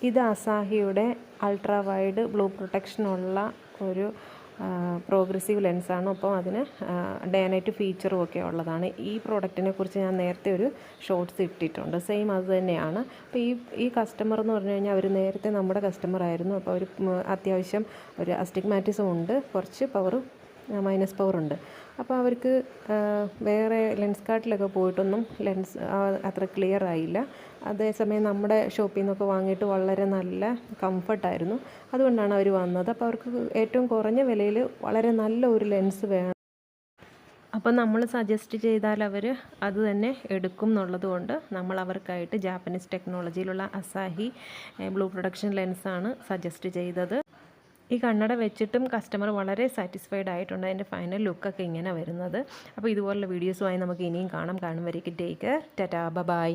ഇത് അസാഹിയുടെ ultra wide blue പ്രൊട്ടക്ഷനുള്ള ഒരു progressive ലെൻസാണ്. അപ്പോൾ അതിന് ഡേ നൈറ്റ് ഫീച്ചറും ഒക്കെ ഉള്ളതാണ്. ഈ പ്രോഡക്റ്റിനെ കുറിച്ച് ഞാൻ നേരത്തെ ഒരു ഷോർട്സ് ഇട്ടിട്ടുണ്ട്. സെയിം അത് തന്നെയാണ്. അപ്പോൾ ഈ കസ്റ്റമർ എന്ന് പറഞ്ഞു കഴിഞ്ഞാൽ അവർ നേരത്തെ നമ്മുടെ കസ്റ്റമർ ആയിരുന്നു. അപ്പോൾ അവർ അത്യാവശ്യം ഒരു അസ്റ്റിഗ്മാറ്റിസം ഉണ്ട്, കുറച്ച് മൈനസ് പവർ ഉണ്ട്. അപ്പോൾ അവർക്ക് വേറെ ലെൻസ് കാർട്ടിലൊക്കെ പോയിട്ടൊന്നും ലെൻസ് അത്ര ക്ലിയർ ആയില്ല. അതേസമയം നമ്മുടെ ഷോപ്പിൽ നിന്നൊക്കെ വാങ്ങിയിട്ട് വളരെ നല്ല കംഫർട്ടായിരുന്നു. അതുകൊണ്ടാണ് അവർ വന്നത്. അപ്പോൾ അവർക്ക് ഏറ്റവും കുറഞ്ഞ വിലയിൽ വളരെ നല്ല ഒരു ലെൻസ് വേണം. അപ്പോൾ നമ്മൾ സജസ്റ്റ് ചെയ്താൽ അവർ അത് തന്നെ എടുക്കും എന്നുള്ളത് കൊണ്ട് നമ്മൾ അവർക്കായിട്ട് ജാപ്പനീസ് ടെക്നോളജിയിലുള്ള അസാഹി ബ്ലൂ പ്രൊഡക്ഷൻ ലെൻസാണ് സജസ്റ്റ് ചെയ്തത്. ഈ കണ്ണട വെച്ചിട്ടും കസ്റ്റമർ വളരെ സാറ്റിസ്ഫൈഡ് ആയിട്ടുണ്ട്. അതിൻ്റെ ഫൈനൽ ലുക്കൊക്കെ ഇങ്ങനെ വരുന്നത്. അപ്പോൾ ഇതുപോലുള്ള വീഡിയോസുമായി നമുക്ക് ഇനിയും കാണും വരേക്കും. Take care. Tata, by.